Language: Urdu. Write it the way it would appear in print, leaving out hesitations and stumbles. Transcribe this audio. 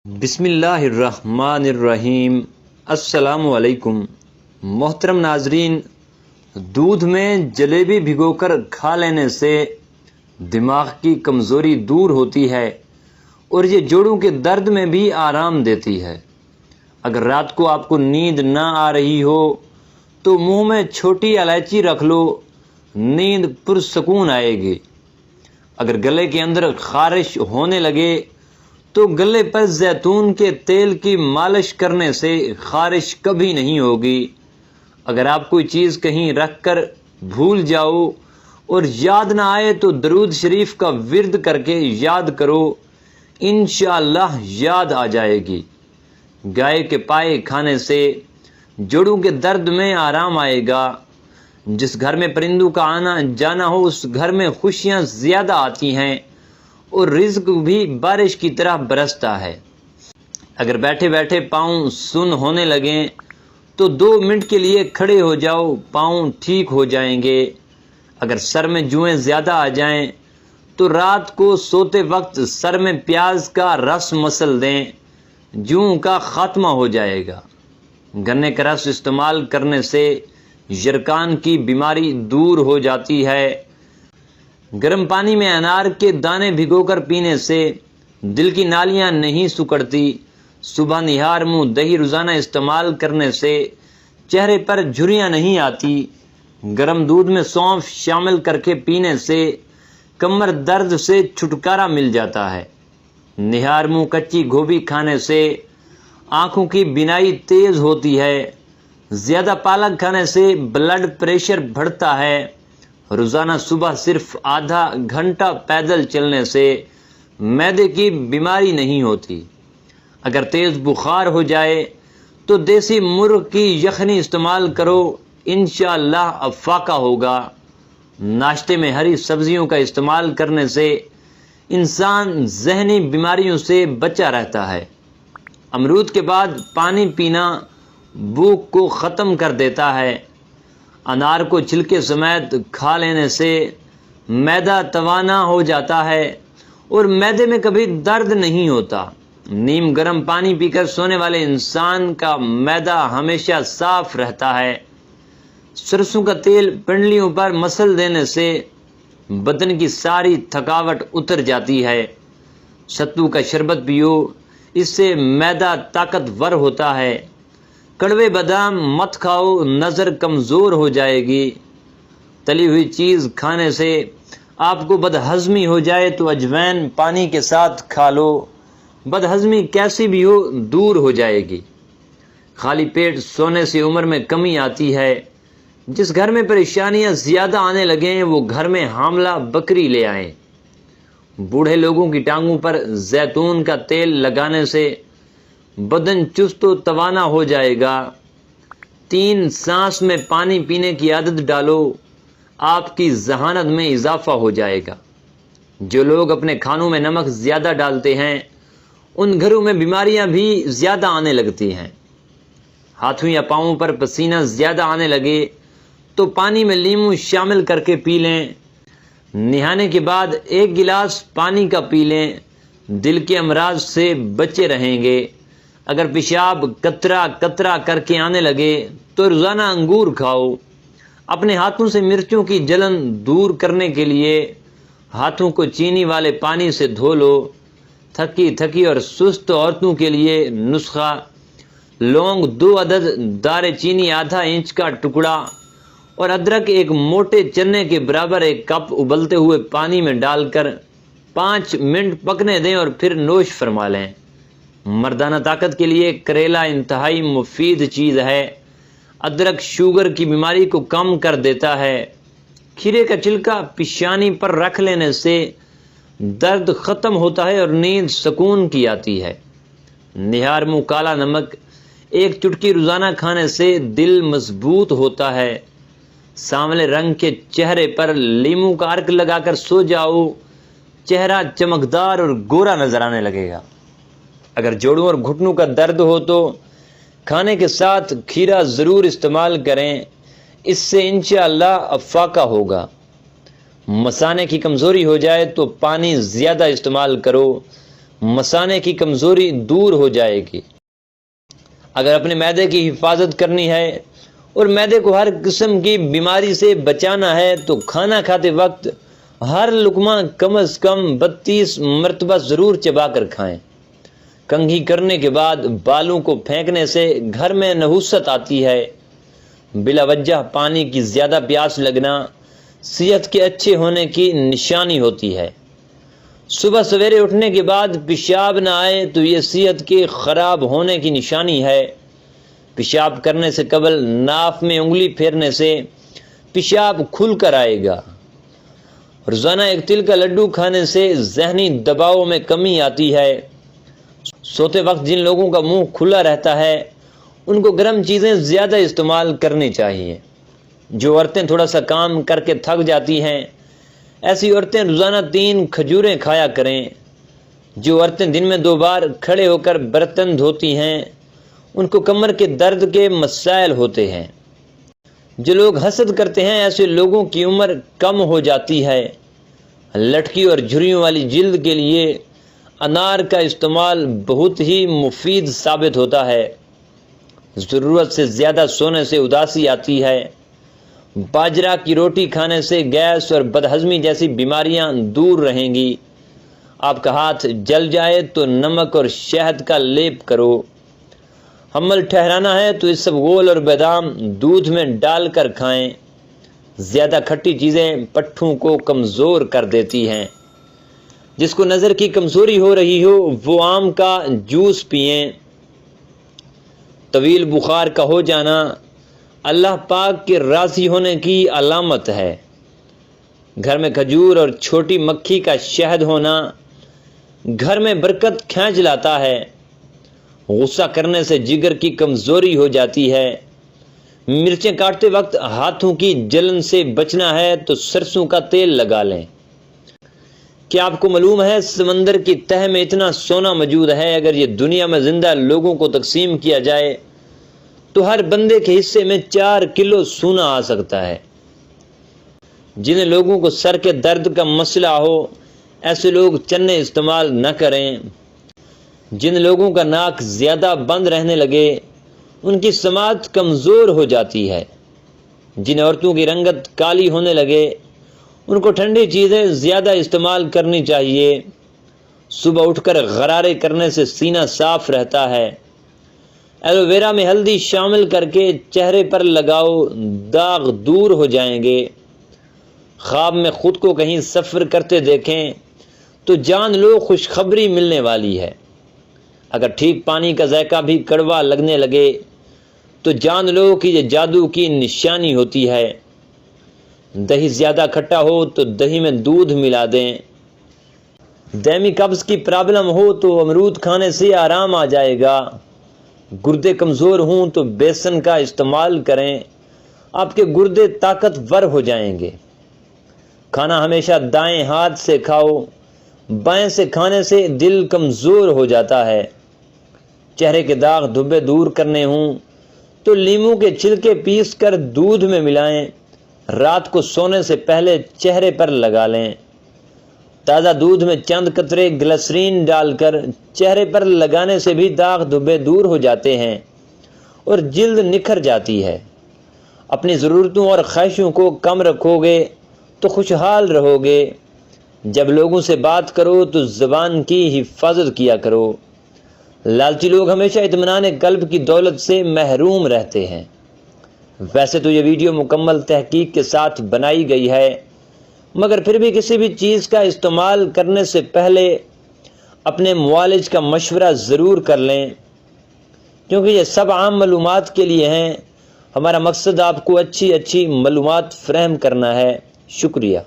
بسم اللہ الرحمن الرحیم۔ السلام علیکم محترم ناظرین، دودھ میں جلیبی بھگو کر کھا لینے سے دماغ کی کمزوری دور ہوتی ہے اور یہ جوڑوں کے درد میں بھی آرام دیتی ہے۔ اگر رات کو آپ کو نیند نہ آ رہی ہو تو منہ میں چھوٹی الائچی رکھ لو، نیند پرسکون آئے گی۔ اگر گلے کے اندر خارش ہونے لگے تو گلے پر زیتون کے تیل کی مالش کرنے سے خارش کبھی نہیں ہوگی۔ اگر آپ کوئی چیز کہیں رکھ کر بھول جاؤ اور یاد نہ آئے تو درود شریف کا ورد کر کے یاد کرو، انشاءاللہ یاد آ جائے گی۔ گائے کے پائے کھانے سے جوڑوں کے درد میں آرام آئے گا۔ جس گھر میں پرندوں کا آنا جانا ہو اس گھر میں خوشیاں زیادہ آتی ہیں اور رزق بھی بارش کی طرح برستا ہے۔ اگر بیٹھے بیٹھے پاؤں سن ہونے لگیں تو 2 منٹ کے لیے کھڑے ہو جاؤ، پاؤں ٹھیک ہو جائیں گے۔ اگر سر میں جوئیں زیادہ آ جائیں تو رات کو سوتے وقت سر میں پیاز کا رس مسل دیں، جوؤں کا خاتمہ ہو جائے گا۔ گنے کا رس استعمال کرنے سے یرکان کی بیماری دور ہو جاتی ہے۔ گرم پانی میں انار کے دانے بھگو کر پینے سے دل کی نالیاں نہیں سکڑتی۔ صبح نہار منہ دہی روزانہ استعمال کرنے سے چہرے پر جھریاں نہیں آتی۔ گرم دودھ میں سونف شامل کر کے پینے سے کمر درد سے چھٹکارا مل جاتا ہے۔ نہار منہ کچی گوبھی کھانے سے آنکھوں کی بینائی تیز ہوتی ہے۔ زیادہ پالک کھانے سے بلڈ پریشر بڑھتا ہے۔ روزانہ صبح صرف آدھا گھنٹہ پیدل چلنے سے معدے کی بیماری نہیں ہوتی۔ اگر تیز بخار ہو جائے تو دیسی مرغ کی یخنی استعمال کرو، انشاءاللہ افاقہ ہوگا۔ ناشتے میں ہری سبزیوں کا استعمال کرنے سے انسان ذہنی بیماریوں سے بچا رہتا ہے۔ امرود کے بعد پانی پینا بھوک کو ختم کر دیتا ہے۔ انار کو چھلکے سمیت کھا لینے سے معدہ توانا ہو جاتا ہے اور معدے میں کبھی درد نہیں ہوتا۔ نیم گرم پانی پی کر سونے والے انسان کا معدہ ہمیشہ صاف رہتا ہے۔ سرسوں کا تیل پنڈلیوں پر مسل دینے سے بدن کی ساری تھکاوٹ اتر جاتی ہے۔ ستو کا شربت پیو، اس سے معدہ طاقتور ہوتا ہے۔ کڑوے بادام مت کھاؤ، نظر کمزور ہو جائے گی۔ تلی ہوئی چیز کھانے سے آپ کو بدہضمی ہو جائے تو اجوین پانی کے ساتھ کھا لو، بدہضمی کیسی بھی ہو دور ہو جائے گی۔ خالی پیٹ سونے سے عمر میں کمی آتی ہے۔ جس گھر میں پریشانیاں زیادہ آنے لگیں وہ گھر میں حاملہ بکری لے آئیں۔ بوڑھے لوگوں کی ٹانگوں پر زیتون کا تیل لگانے سے بدن چست و توانا ہو جائے گا۔ 3 سانس میں پانی پینے کی عادت ڈالو، آپ کی ذہانت میں اضافہ ہو جائے گا۔ جو لوگ اپنے کھانوں میں نمک زیادہ ڈالتے ہیں ان گھروں میں بیماریاں بھی زیادہ آنے لگتی ہیں۔ ہاتھوں یا پاؤں پر پسینہ زیادہ آنے لگے تو پانی میں لیموں شامل کر کے پی لیں۔ نہانے کے بعد 1 گلاس پانی کا پی لیں، دل کے امراض سے بچے رہیں گے۔ اگر پیشاب قطرہ قطرہ کر کے آنے لگے تو روزانہ انگور کھاؤ۔ اپنے ہاتھوں سے مرچوں کی جلن دور کرنے کے لیے ہاتھوں کو چینی والے پانی سے دھو لو۔ تھکی اور سست عورتوں کے لیے نسخہ: لونگ 2 عدد، دار چینی آدھا انچ کا ٹکڑا اور ادرک 1 موٹے چنے کے برابر 1 کپ ابلتے ہوئے پانی میں ڈال کر 5 منٹ پکنے دیں اور پھر نوش فرما لیں۔ مردانہ طاقت کے لیے کریلا انتہائی مفید چیز ہے۔ ادرک شوگر کی بیماری کو کم کر دیتا ہے۔ کھیرے کا چھلکا پیشانی پر رکھ لینے سے درد ختم ہوتا ہے اور نیند سکون کی آتی ہے۔ نہار منہ کالا نمک 1 چٹکی روزانہ کھانے سے دل مضبوط ہوتا ہے۔ سانولے رنگ کے چہرے پر لیموں کا عرق لگا کر سو جاؤ، چہرہ چمکدار اور گورا نظر آنے لگے گا۔ اگر جوڑوں اور گھٹنوں کا درد ہو تو کھانے کے ساتھ کھیرا ضرور استعمال کریں، اس سے انشاءاللہ افاقہ ہوگا۔ مثانے کی کمزوری ہو جائے تو پانی زیادہ استعمال کرو، مثانے کی کمزوری دور ہو جائے گی۔ اگر اپنے معدے کی حفاظت کرنی ہے اور معدے کو ہر قسم کی بیماری سے بچانا ہے تو کھانا کھاتے وقت ہر لقمہ کم از کم 32 مرتبہ ضرور چبا کر کھائیں۔ کنگھی کرنے کے بعد بالوں کو پھینکنے سے گھر میں نحوست آتی ہے۔ بلا وجہ پانی کی زیادہ پیاس لگنا صحت کے اچھے ہونے کی نشانی ہوتی ہے۔ صبح سویرے اٹھنے کے بعد پیشاب نہ آئے تو یہ صحت کے خراب ہونے کی نشانی ہے۔ پیشاب کرنے سے قبل ناف میں انگلی پھیرنے سے پیشاب کھل کر آئے گا۔ روزانہ ایک تل کا لڈو کھانے سے ذہنی دباؤ میں کمی آتی ہے۔ سوتے وقت جن لوگوں کا منہ کھلا رہتا ہے ان کو گرم چیزیں زیادہ استعمال کرنی چاہیے۔ جو عورتیں تھوڑا سا کام کر کے تھک جاتی ہیں ایسی عورتیں روزانہ 3 کھجوریں کھایا کریں۔ جو عورتیں دن میں 2 بار کھڑے ہو کر برتن دھوتی ہیں ان کو کمر کے درد کے مسائل ہوتے ہیں۔ جو لوگ حسد کرتے ہیں ایسے لوگوں کی عمر کم ہو جاتی ہے۔ لٹکی اور جھریوں والی جلد کے لیے انار کا استعمال بہت ہی مفید ثابت ہوتا ہے۔ ضرورت سے زیادہ سونے سے اداسی آتی ہے۔ باجرہ کی روٹی کھانے سے گیس اور بدہضمی جیسی بیماریاں دور رہیں گی۔ آپ کا ہاتھ جل جائے تو نمک اور شہد کا لیپ کرو۔ حمل ٹھہرانا ہے تو اسبگول اور بادام دودھ میں ڈال کر کھائیں۔ زیادہ کھٹی چیزیں پٹھوں کو کمزور کر دیتی ہیں۔ جس کو نظر کی کمزوری ہو رہی ہو وہ آم کا جوس پئیں۔ طویل بخار کا ہو جانا اللہ پاک کے راضی ہونے کی علامت ہے۔ گھر میں کھجور اور چھوٹی مکھی کا شہد ہونا گھر میں برکت کھینچ لاتا ہے۔ غصہ کرنے سے جگر کی کمزوری ہو جاتی ہے۔ مرچیں کاٹتے وقت ہاتھوں کی جلن سے بچنا ہے تو سرسوں کا تیل لگا لیں۔ کیا آپ کو معلوم ہے سمندر کی تہہ میں اتنا سونا موجود ہے اگر یہ دنیا میں زندہ لوگوں کو تقسیم کیا جائے تو ہر بندے کے حصے میں 4 کلو سونا آ سکتا ہے۔ جن لوگوں کو سر کے درد کا مسئلہ ہو ایسے لوگ چنے استعمال نہ کریں۔ جن لوگوں کا ناک زیادہ بند رہنے لگے ان کی سماعت کمزور ہو جاتی ہے۔ جن عورتوں کی رنگت کالی ہونے لگے ان کو ٹھنڈی چیزیں زیادہ استعمال کرنی چاہیے۔ صبح اٹھ کر غرارے کرنے سے سینہ صاف رہتا ہے۔ ایلو ویرا میں ہلدی شامل کر کے چہرے پر لگاؤ، داغ دور ہو جائیں گے۔ خواب میں خود کو کہیں سفر کرتے دیکھیں تو جان لو خوشخبری ملنے والی ہے۔ اگر ٹھیک پانی کا ذائقہ بھی کڑوا لگنے لگے تو جان لو کہ یہ جادو کی نشانی ہوتی ہے۔ دہی زیادہ کھٹا ہو تو دہی میں دودھ ملا دیں۔ دائمی قبض کی پرابلم ہو تو امرود کھانے سے آرام آ جائے گا۔ گردے کمزور ہوں تو بیسن کا استعمال کریں، آپ کے گردے طاقتور ہو جائیں گے۔ کھانا ہمیشہ دائیں ہاتھ سے کھاؤ، بائیں سے کھانے سے دل کمزور ہو جاتا ہے۔ چہرے کے داغ دھبے دور کرنے ہوں تو لیموں کے چھلکے پیس کر دودھ میں ملائیں، رات کو سونے سے پہلے چہرے پر لگا لیں۔ تازہ دودھ میں چند قطرے گلسرین ڈال کر چہرے پر لگانے سے بھی داغ دھبے دور ہو جاتے ہیں اور جلد نکھر جاتی ہے۔ اپنی ضرورتوں اور خواہشوں کو کم رکھو گے تو خوشحال رہو گے۔ جب لوگوں سے بات کرو تو زبان کی حفاظت کیا کرو۔ لالچی لوگ ہمیشہ اطمینان قلب کی دولت سے محروم رہتے ہیں۔ ویسے تو یہ ویڈیو مکمل تحقیق کے ساتھ بنائی گئی ہے، مگر پھر بھی کسی بھی چیز کا استعمال کرنے سے پہلے اپنے معالج کا مشورہ ضرور کر لیں، کیونکہ یہ سب عام معلومات کے لیے ہیں۔ ہمارا مقصد آپ کو اچھی معلومات فراہم کرنا ہے۔ شکریہ۔